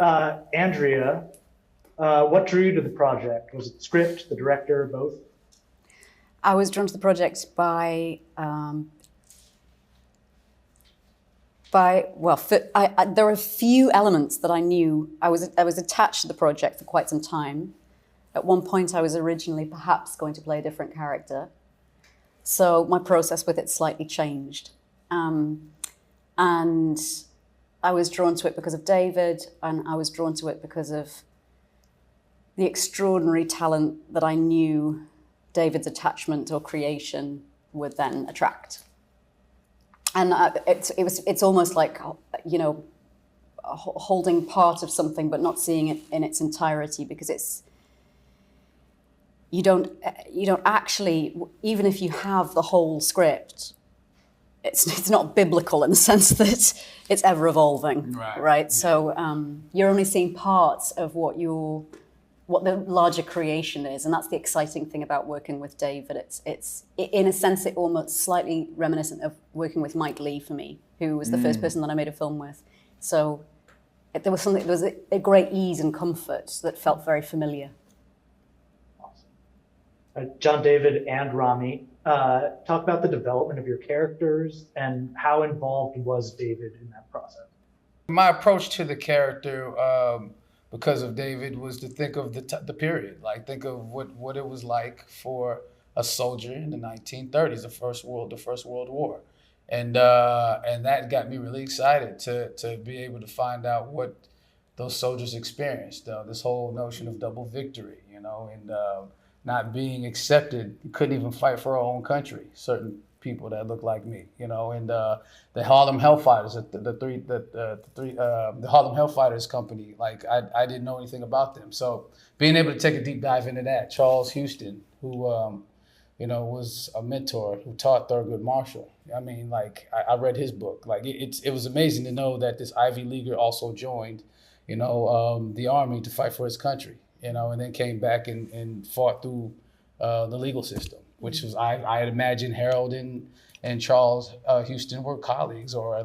Andrea, what drew you to the project? Was it the script, the director, both? I was drawn to the project by there were a few elements that I knew. I was attached to the project for quite some time. At one point, I was originally perhaps going to play a different character. So my process with it slightly changed. And I was drawn to it because of David, and I was drawn to it because of the extraordinary talent that I knew David's attachment or creation would then attract. And it's almost like, you know, holding part of something but not seeing it in its entirety, because you don't actually, even if you have the whole script, it's not biblical in the sense that it's ever evolving, right? Yeah. So you're only seeing parts of what the larger creation is, and that's the exciting thing about working with David. It's in a sense, it almost slightly reminiscent of working with Mike Leigh for me, who was the first person that I made a film with. So there was a great ease and comfort that felt very familiar. Awesome. John David and Rami, talk about the development of your characters and how involved was David in that process? My approach to the character, because of David, was to think of the period, like think of what it was like for a soldier in the 1930s, the First World War, and that got me really excited to be able to find out what those soldiers experienced. This whole notion of double victory, you know, and not being accepted. You couldn't even fight for our own country. Certain people that look like me, you know, and the Harlem Hellfighters, the Harlem Hellfighters company. Like I didn't know anything about them, so being able to take a deep dive into that. Charles Houston, who you know, was a mentor who taught Thurgood Marshall. I mean, like I read his book. Like it was amazing to know that this Ivy Leaguer also joined, you know, the army to fight for his country. You know, and then came back and fought through the legal system, which was, I had imagined Harold and Charles Houston were colleagues, or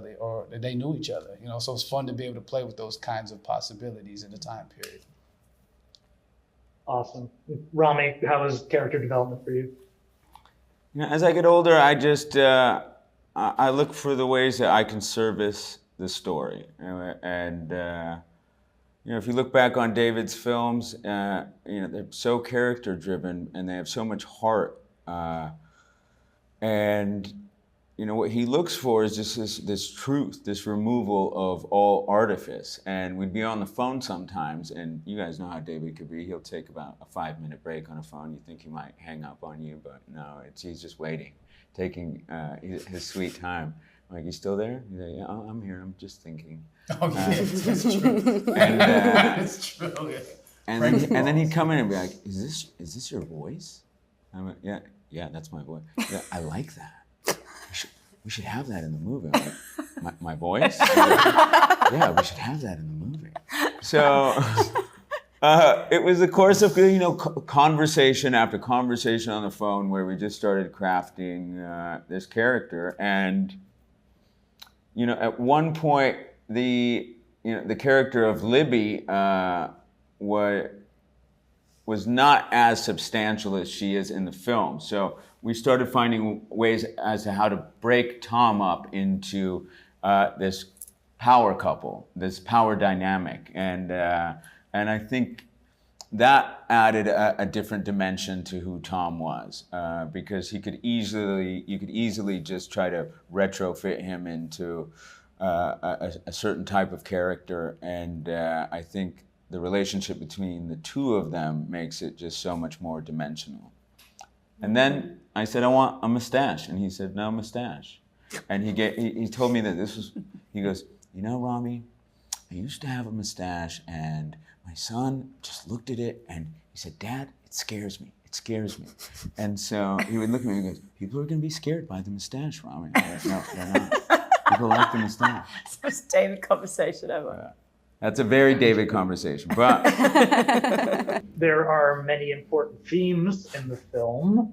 they knew each other. You know, so it's fun to be able to play with those kinds of possibilities in the time period. Awesome. Rami, how was character development for you? You know, as I get older, I just I look for the ways that I can service the story, and you know, if you look back on David's films, you know, they're so character-driven and they have so much heart. And you know, what he looks for is just this truth, this removal of all artifice. And we'd be on the phone sometimes, and you guys know how David could be. He'll take about a 5-minute break on a phone. You think he might hang up on you, but no, he's just waiting, taking his sweet time. I'm like, you still there? He's like, yeah, I'm here. I'm just thinking. Oh, yeah, that's true. And that's true. Yeah. And then he'd come in and be like, "Is this your voice?" I'm like, "Yeah, that's my voice. Yeah, I like that. We should have that in the movie." I'm like, my voice? Yeah, we should have that in the movie. So it was a course of, you know, conversation after conversation on the phone where we just started crafting this character. And you know, at one point, the character of Libby was not as substantial as she is in the film. So we started finding ways as to how to break Tom up into this power couple, this power dynamic, and I think that added a different dimension to who Tom was, because you could easily just try to retrofit him into a certain type of character, and I think the relationship between the two of them makes it just so much more dimensional. And then I said, I want a mustache, and he said, no mustache. And he told me that he goes, you know, Rami, I used to have a mustache, and my son just looked at it and he said, Dad, it scares me. It scares me. And so he would look at me and he goes, people are going to be scared by the mustache, Rami. No, they're not. People like the mustache. It's the most David conversation ever. That's a very David conversation, but there are many important themes in the film.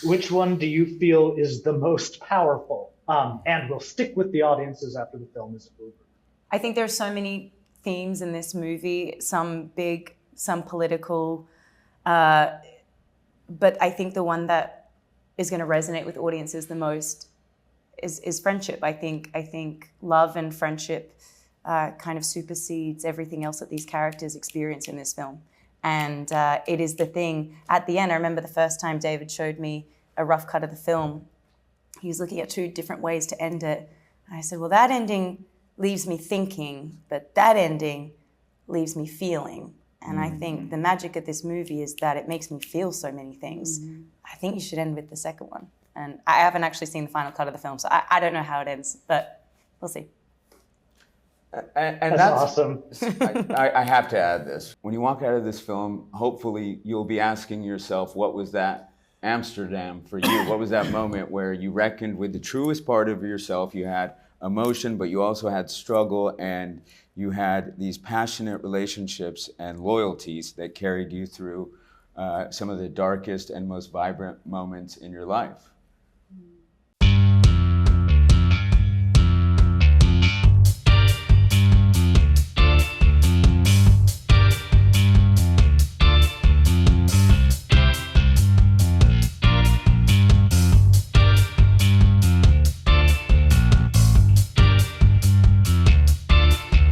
Which one do you feel is the most powerful? And will stick with the audiences after the film is over? I think there's so many themes in this movie, some big, some political, but I think the one that is going to resonate with audiences the most is friendship. I think love and friendship kind of supersedes everything else that these characters experience in this film. And it is the thing at the end. I remember the first time David showed me a rough cut of the film, he was looking at 2 different ways to end it. And I said, well, that ending leaves me thinking, but that ending leaves me feeling. And I think the magic of this movie is that it makes me feel so many things. I think you should end with the second one. And I haven't actually seen the final cut of the film, so I don't know how it ends, but we'll see. And That's awesome. I have to add this. When you walk out of this film, hopefully you'll be asking yourself, what was that Amsterdam for you? What was that moment where you reckoned with the truest part of yourself? You had emotion, but you also had struggle, and you had these passionate relationships and loyalties that carried you through some of the darkest and most vibrant moments in your life.